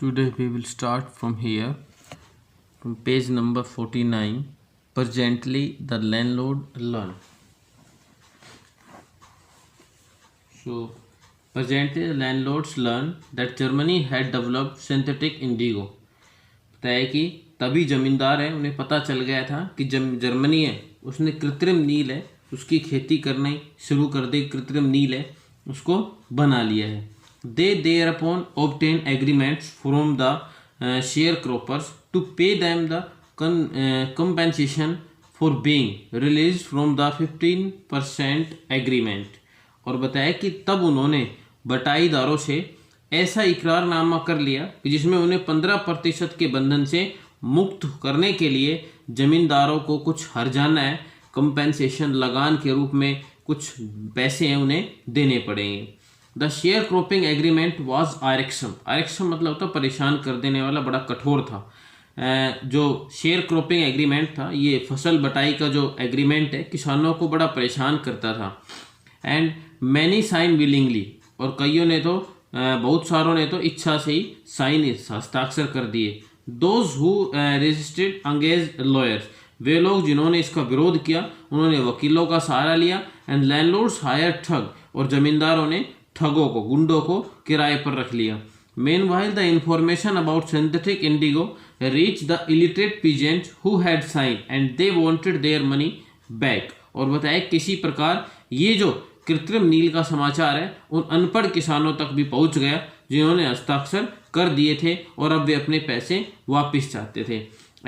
Today we will start from here, from page number 49. Presently, the landlord learned. So, presently the landlords learned that Germany had developed synthetic indigo. बताया कि तभी जमींदार है उन्हें पता चल गया था कि जर्मनी है उसने कृत्रिम नील है उसकी खेती करनी शुरू कर दी। कृत्रिम नील है उसको बना लिया है। They thereupon obtain agreements from the share croppers to pay them the compensation for being release from the 15% agreement. और बताया कि तब उन्होंने बटाईदारों से ऐसा इकरारनामा कर लिया कि जिसमें उन्हें 15% के बंधन से मुक्त करने के लिए जमींदारों को कुछ हर्जाना है, कंपेंसेशन लगान के रूप में कुछ पैसे हैं उन्हें देने पड़ेंगे। The share cropping agreement was आरक्षम। आरक्षम मतलब होता परेशान कर देने वाला, बड़ा कठोर था। जो शेयर क्रॉपिंग एग्रीमेंट था ये फसल बटाई का जो एग्रीमेंट है किसानों को बड़ा परेशान करता था। एंड मैनी साइन विलिंगली, और कईयों ने तो बहुत सारों ने तो इच्छा से ही साइन हस्ताक्षर कर दिए। दोज हु रेजिस्टेड अंगेज लॉयर्स, वे लोग जिन्होंने इसका विरोध किया उन्होंने वकीलों का सहारा लिया। एंड लैंडलॉर्ड्स हायर ठग, और जमींदारों ने ठगों को, गुंडों को किराए पर रख लिया। Meanwhile, the information about synthetic indigo reached the illiterate peasants who had signed and they wanted their money back। और बताया किसी प्रकार ये जो कृत्रिम नील का समाचार है उन अनपढ़ किसानों तक भी पहुंच गया जिन्होंने हस्ताक्षर कर दिए थे और अब वे अपने पैसे वापस चाहते थे।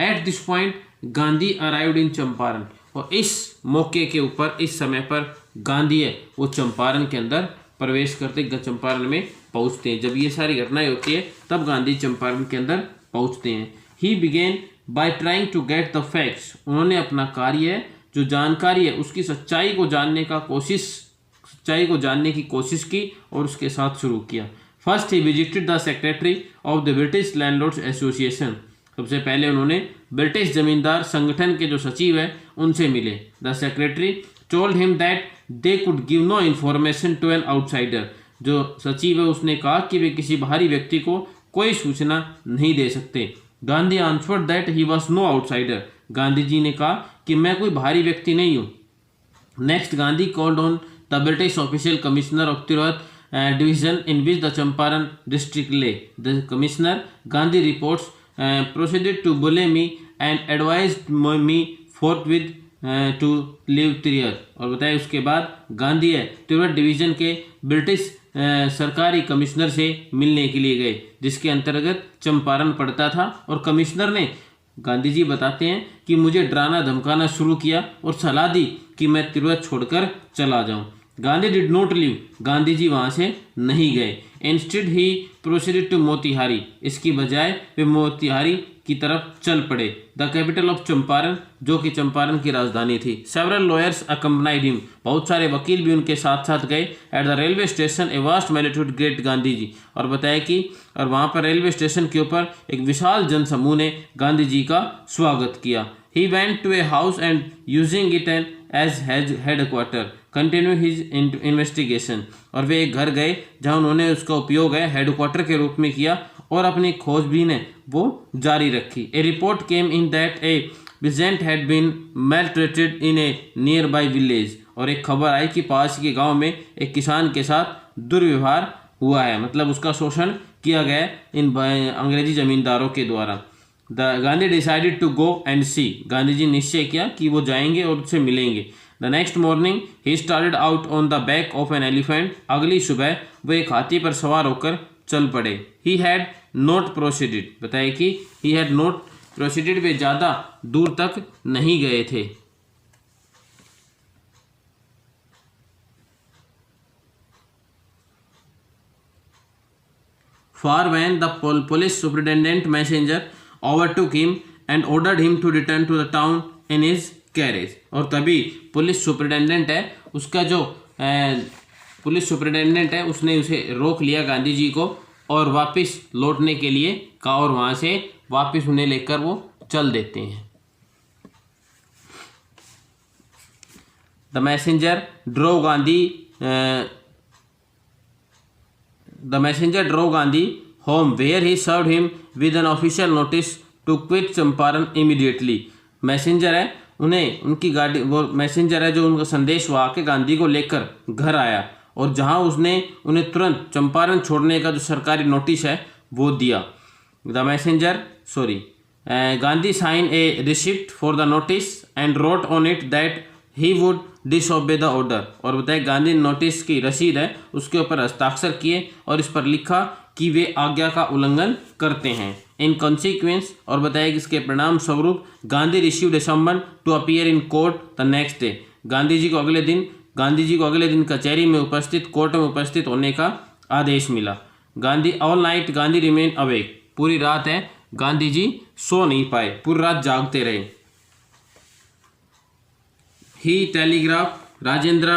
At this point Gandhi arrived in Champaran, और इस मौके के ऊपर, इस समय पर गांधी है वो चंपारण के अंदर प्रवेश करते, चंपारण में पहुंचते हैं। जब ये सारी घटनाएं होती है तब गांधी चंपारण के अंदर पहुंचते हैं। He began by trying to get the facts, उन्होंने अपना कार्य जो जानकारी है उसकी सच्चाई को जानने की कोशिश की और उसके साथ शुरू किया। First he visited the secretary of the British landlords association, सबसे पहले उन्होंने ब्रिटिश जमींदार संगठन के जो सचिव है उनसे मिले। The secretary told him that they could give no information to an outsider, जो सचिव है उसने कहा कि वे किसी बाहरी व्यक्ति को कोई सूचना नहीं दे सकते। Gandhi answered that he was no outsider, Gandhi ji ने कहा कि मैं कोई बाहरी व्यक्ति नहीं हूँ। Next Gandhi called on the British official commissioner of Tirhut division in which the Champaran district lay. The commissioner Gandhi reports proceeded to bully me and advised me forthwith to leave Tirhut. और बताया उसके बाद गांधी है तिरहुत डिवीजन के ब्रिटिश सरकारी कमिश्नर से मिलने के लिए गए जिसके अंतर्गत चंपारण पड़ता था। और कमिश्नर ने, गांधी जी बताते हैं कि मुझे डराना धमकाना शुरू किया और सलाह दी कि मैं तिरहुत छोड़कर चला जाऊं। Gandhi did not leave, Gandhi ji वहां से नहीं गए। Instead he proceeded to Motihari, इसकी बजाय वे मोतिहारी की तरफ चल पड़े। द कैपिटल ऑफ चंपारण, जो कि चंपारण की राजधानी थी। सेवरल लॉयर्स अकम्पनाइड हिम, बहुत सारे वकील भी उनके साथ साथ गए। At the railway station a vast multitude great Gandhi ji, और बताया कि और वहाँ पर रेलवे स्टेशन के ऊपर एक विशाल जनसमूह ने गांधी जी का स्वागत किया। He went to a house and using it as headquarter continue his investigation, और वे एक घर गए जहाँ उन्होंने उसका उपयोग है हेडक्वार्टर के रूप में किया और अपनी खोजबीन है वो जारी रखी। A report came in that a peasant had been maltreated in a nearby village, और एक खबर आई कि पास के गांव में एक किसान के साथ दुर्व्यवहार हुआ है, मतलब उसका शोषण किया गया इन अंग्रेजी जमींदारों के द्वारा। The Gandhi decided to go and see, Gandhi ji निश्चय किया कि वो जाएंगे और उससे मिलेंगे। The next morning he started out on the back of an elephant, अगली सुबह वो एक हाथी पर सवार होकर चल पड़े। ही हैड नॉट प्रोसीडेड, बताया कि ही हैड नॉट प्रोसीडेड, वे ज़्यादा दूर तक नहीं गए थे। For when the police superintendent messenger overtook him and ordered him to return to the town in his carriage, और तभी पुलिस सुपरिटेंडेंट है उसका जो पुलिस सुपरिटेंडेंट है उसने उसे रोक लिया गांधी जी को और वापस लौटने के लिए कहा और वहाँ से वापस उन्हें लेकर वो चल देते हैं। The messenger drove Gandhi home where he served him with an official notice to quit Champaran immediately। Messenger है, उन्हें उनकी गाड़ी, वो मैसेंजर है जो उनका संदेश वो आके गांधी को लेकर घर आया और जहां उसने उन्हें तुरंत चंपारण छोड़ने का जो सरकारी नोटिस है वो दिया। The messenger Gandhi signed a receipt for the notice and wrote on it that he would disobey the order। और बताए गांधी नोटिस की रसीद है उसके ऊपर हस्ताक्षर किए और इस पर लिखा कि वे आज्ञा का उल्लंघन करते हैं। इन कॉन्सिक्वेंस, और बताया कि इसके परिणाम स्वरूप Gandhi received a summon to appear in court the next day. Gandhi ji को अगले दिन कचहरी में उपस्थित, कोर्ट में उपस्थित होने का आदेश मिला। Gandhi all night Gandhi remain awake. पूरी रात है गांधी जी सो नहीं पाए, पूरी रात जागते रहे। He telegraph Rajendra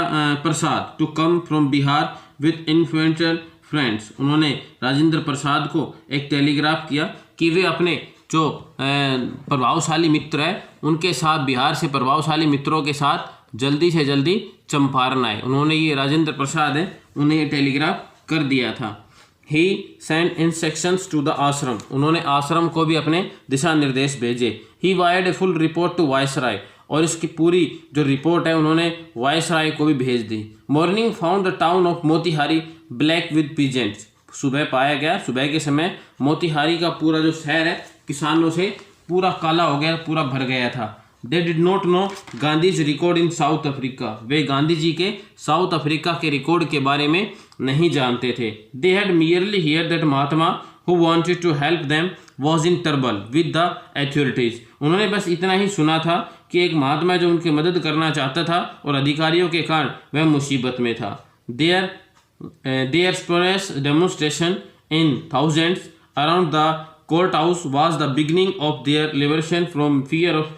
Prasad to come from Bihar with influential friends. उन्होंने राजेंद्र प्रसाद को एक टेलीग्राफ किया कि वे अपने जो प्रभावशाली मित्र है उनके साथ, बिहार से प्रभावशाली मित्रों के साथ जल्दी से जल्दी चंपारण आए। उन्होंने, ये राजेंद्र प्रसाद है, उन्हें ये टेलीग्राफ कर दिया था। He sent instructions to the ashram. उन्होंने आश्रम को भी अपने दिशा निर्देश भेजे। He wired a full report to viceroy. और इसकी पूरी जो रिपोर्ट है उन्होंने वायसराय को भी भेज दी। Morning found the town of Motihari black with peasants. सुबह पाया गया, सुबह के समय मोतिहारी का पूरा जो शहर है किसानों से पूरा काला हो गया, पूरा भर गया था। They did not know Gandhi's record in South Africa. वे गांधी जी के साउथ अफ्रीका के रिकॉर्ड के बारे में नहीं जानते थे। They had merely hear that Mahatma who wanted to help them was in trouble with the authorities. उन्होंने बस इतना ही सुना था कि एक महात्मा जो उनकी मदद करना चाहता था और अधिकारियों के कारण वह मुसीबत में था। देयर स्पोरेस demonstration in thousands around the court house was the beginning of their liberation from fear of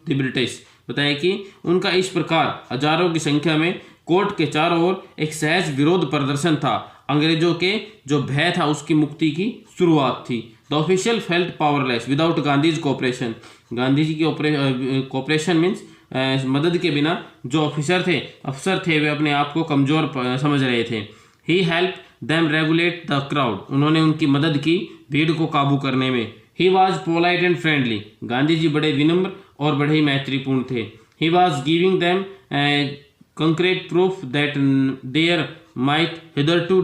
the British. बताया कि उनका इस प्रकार हजारों की संख्या में कोर्ट के चारों ओर एक सहज विरोध प्रदर्शन था। अंग्रेजों के जो भय था उसकी मुक्ति की शुरुआत थी। The official felt powerless without Gandhi's cooperation. Gandhi ji की कोऑपरेशन मीन्स मदद के बिना जो अफसर थे वे अपने आप को कमजोर समझ रहे थे। He help them regulate the crowd. उन्होंने उनकी मदद की भीड़ को काबू करने में। He was polite and friendly. Gandhi ji बड़े विनम्र और बड़े ही मैत्रीपूर्ण थे। He was giving them concrete proof that their might hitherto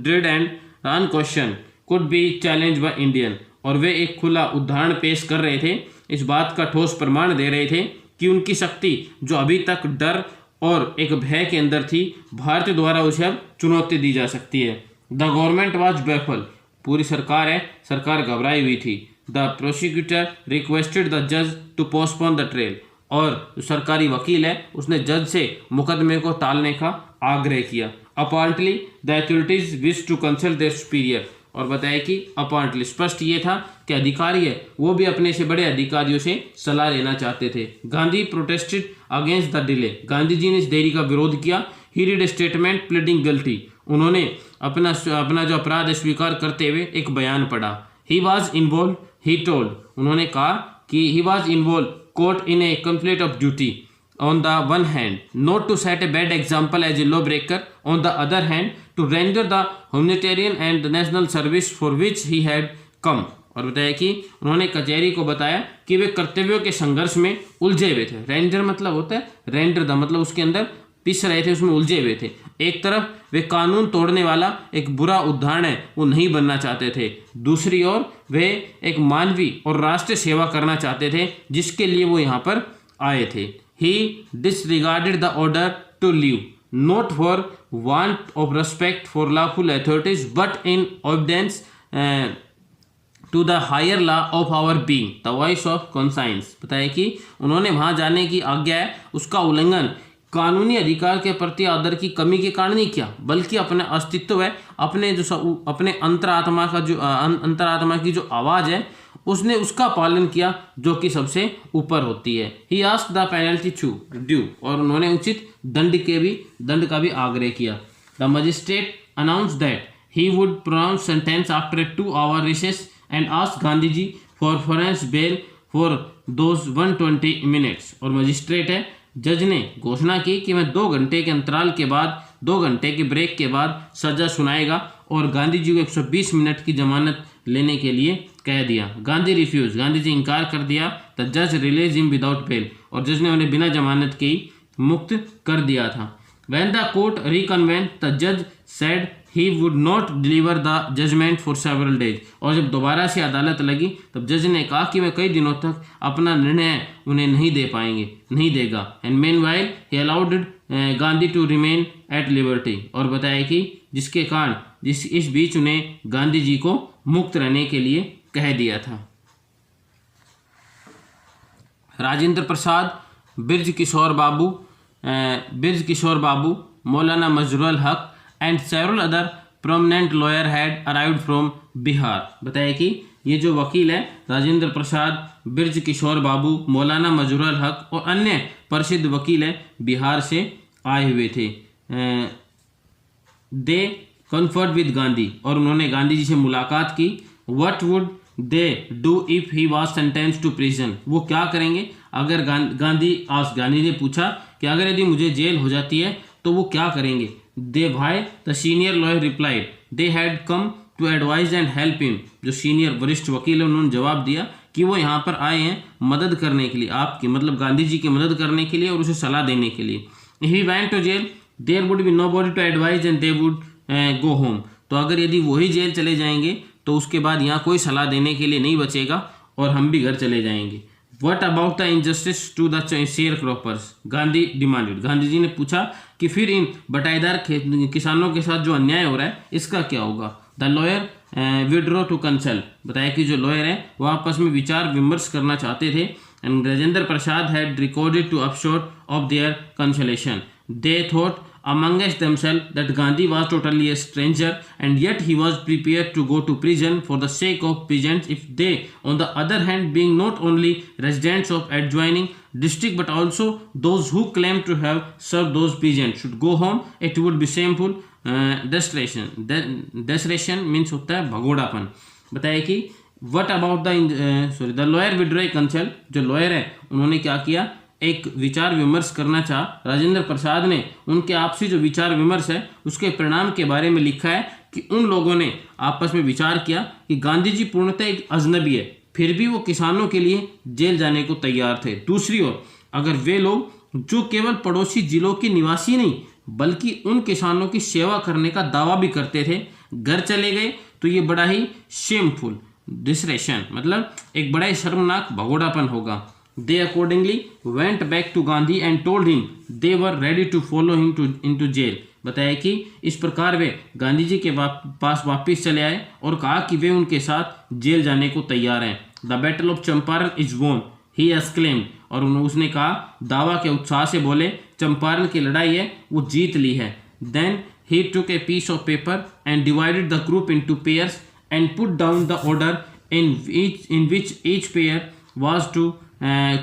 dread and unquestioned could be challenged by Indian। और वे एक खुला उदाहरण पेश कर रहे थे, इस बात का ठोस प्रमाण दे रहे थे कि उनकी शक्ति जो अभी तक डर और एक भय के अंदर थी, भारत द्वारा उसे अब चुनौती दी जा सकती है। The government was baffle. पूरी सरकार घबराई हुई थी। द प्रोसिक्यूटर रिक्वेस्टेड द जज टू पोस्टपोन द ट्रायल। और जो सरकारी वकील है उसने जज से मुकदमे को टालने का आग्रह किया। Apparently the authorities wish to consult their superior. और बताया कि अपॉर्टली स्पष्ट ये था कि अधिकारी है वो भी अपने से बड़े अधिकारियों से सलाह लेना चाहते थे। Gandhi protested against the delay. Gandhi ji ने इस देरी का विरोध किया। He read statement pleading guilty. उन्होंने अपना जो अपराध स्वीकार करते हुए एक बयान पढ़ा। He was involve, he told. उन्होंने कहा कि he was involve caught in a conflict of duty on the one hand, not to set a bad example as a lawbreaker, on the other hand to render the humanitarian and the national service for which he had come। और बताया कि उन्होंने कचहरी को बताया कि वे कर्तव्यों के संघर्ष में उलझे हुए थे। रेंडर मतलब होता है, रेंडर द मतलब उसके अंदर पिस रहे थे, उसमें उलझे हुए थे। एक तरफ वे कानून तोड़ने वाला एक बुरा उदाहरण है वो नहीं बनना चाहते थे, दूसरी ओर वे एक मानवीय और राष्ट्र सेवा करना चाहते थे जिसके लिए वो यहाँ पर आए थे। He disregarded the order to leave not for want of respect for lawful authorities but in obedience to the higher law of our being the voice of conscience. बताया कि उन्होंने वहाँ जाने की आज्ञा है उसका उल्लंघन कानूनी अधिकार के प्रति आदर की कमी के कारण नहीं किया, बल्कि अपना अस्तित्व है, अपने अंतरात्मा की जो आवाज़ है उसने उसका पालन किया जो कि सबसे ऊपर होती है। He asked the penalty to due. और उन्होंने उचित दंड का भी आग्रह किया। The magistrate announce that he would pronounce sentence after a 2 hour recess and asked Gandhi ji for फॉरेंस बेल फॉर दोज 120 minutes। और मजिस्ट्रेट है, जज ने घोषणा की कि मैं 2 घंटे के अंतराल के बाद, 2 घंटे के ब्रेक के बाद सजा सुनाएगा और गांधी जी को 120 मिनट की जमानत लेने के लिए कह दिया। गांधी रिफ्यूज, गांधी जी इनकार कर दिया। द जज रिलीज हिम विदाउट बेल, और जज ने उन्हें बिना जमानत के ही मुक्त कर दिया था। When the court reconvened, the judge said he would not deliver the judgment for several days. और जब दोबारा से अदालत लगी तब जज ने कहा कि वह कई दिनों तक अपना निर्णय उन्हें नहीं देगा। And meanwhile he allowed Gandhi to remain at liberty, और बताया कि जिसके कारण इस बीच उन्हें गांधी जी को मुक्त रहने के लिए कह दिया था। राजेंद्र प्रसाद, बिरज किशोर बाबू, मौलाना मजरूल हक and several other prominent lawyer had arrived from Bihar. बताया कि ये जो वकील है राजेंद्र प्रसाद, बिरज किशोर बाबू, मौलाना मजरूल हक और अन्य प्रसिद्ध वकील हैं, बिहार से आए हुए थे। दे कन्फर्ड विद गांधी, और उन्होंने गांधी जी से मुलाकात की। What would they do if he was sentenced to prison, वो क्या करेंगे अगर गांधी ने पूछा कि अगर यदि मुझे जेल हो जाती है तो वो क्या करेंगे। दे भाई the senior lawyer replied they had come to advise and help him, जो सीनियर वरिष्ठ वकील है उन्होंने जवाब दिया कि वो यहाँ पर आए हैं मदद करने के लिए, आपकी मतलब गांधी जी की मदद करने के लिए और उसे सलाह देने के लिए। If he went to jail there would be nobody to advise and they would go home, तो अगर यदि वही जेल चले जाएंगे तो उसके बाद यहाँ कोई सलाह देने के लिए नहीं बचेगा और हम भी घर चले जाएंगे। What about the injustice to the sharecroppers? Gandhi demanded, Gandhi ji ने पूछा कि फिर इन बटाईदार किसानों के साथ जो अन्याय हो रहा है इसका क्या होगा। The lawyer withdraw to consult, बताया कि जो लॉयर है वो आपस में विचार विमर्श करना चाहते थे। And Rajendra Prasad had recorded to upshot of their consultation. They thought amongst themselves that Gandhi was totally a stranger and yet he was prepared to go to prison for the sake of peasants if they, on the other hand, being not only residents of adjoining district but also those who claim to have served those peasants should go home, it would be shameful desertion means होता है भगोड़ापन। बताया कि what about the lawyer withdrew consult, जो lawyer है उन्होंने क्या किया, एक विचार विमर्श करना चाहा। राजेंद्र प्रसाद ने उनके आपसी जो विचार विमर्श है उसके परिणाम के बारे में लिखा है कि उन लोगों ने आपस में विचार किया कि गांधी जी पूर्णतः एक अजनबी है, फिर भी वो किसानों के लिए जेल जाने को तैयार थे। दूसरी ओर अगर वे लोग जो केवल पड़ोसी जिलों के निवासी नहीं बल्कि उन किसानों की सेवा करने का दावा भी करते थे घर चले गए तो ये बड़ा ही शेमफुल डिसरेशन, मतलब एक बड़ा ही शर्मनाक भगोड़ापन होगा। They accordingly went back to Gandhi and told him they were ready to follow him into jail। बताया कि इस प्रकार वे गांधी जी के पास वापस चले आए और कहा कि वे उनके साथ जेल जाने को तैयार हैं। The battle of Champaran is won, he exclaimed, और उसने कहा दावा के उत्साह से बोले चंपारण की लड़ाई है वो जीत ली है। Then he took a piece of paper and divided the group into pairs and put down the order in which each pair was to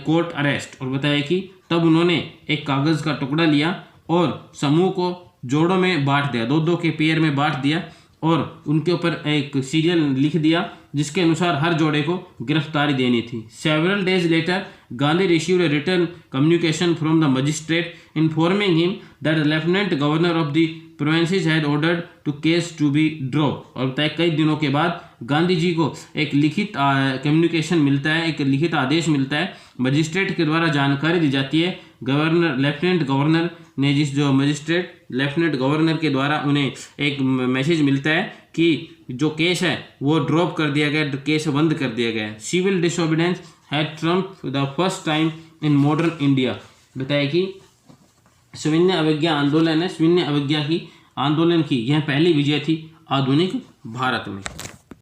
court arrest, और बताया कि तब उन्होंने एक कागज़ का टुकड़ा लिया और समूह को जोड़ों में बांट दिया, दो के पेयर में बांट दिया और उनके ऊपर एक सीरियल लिख दिया जिसके अनुसार हर जोड़े को गिरफ्तारी देनी थी। Several days later Gandhi received a return communication from the magistrate informing him that the lieutenant governor of the provinces had ordered to case to be drop, और बताया कई दिनों के बाद गांधी जी को एक लिखित कम्युनिकेशन मिलता है, एक लिखित आदेश मिलता है, मजिस्ट्रेट के द्वारा जानकारी दी जाती है लेफ्टिनेंट गवर्नर ने, जो मजिस्ट्रेट लेफ्टिनेंट गवर्नर के द्वारा उन्हें एक मैसेज मिलता है कि जो केस है वो ड्रॉप कर दिया गया, केस बंद कर दिया गया। Civil disobedience had trump the first time in modern India, बताया कि सविनय अवज्ञा आंदोलन है, सविनय अवज्ञा की आंदोलन की यह पहली विजय थी आधुनिक भारत में।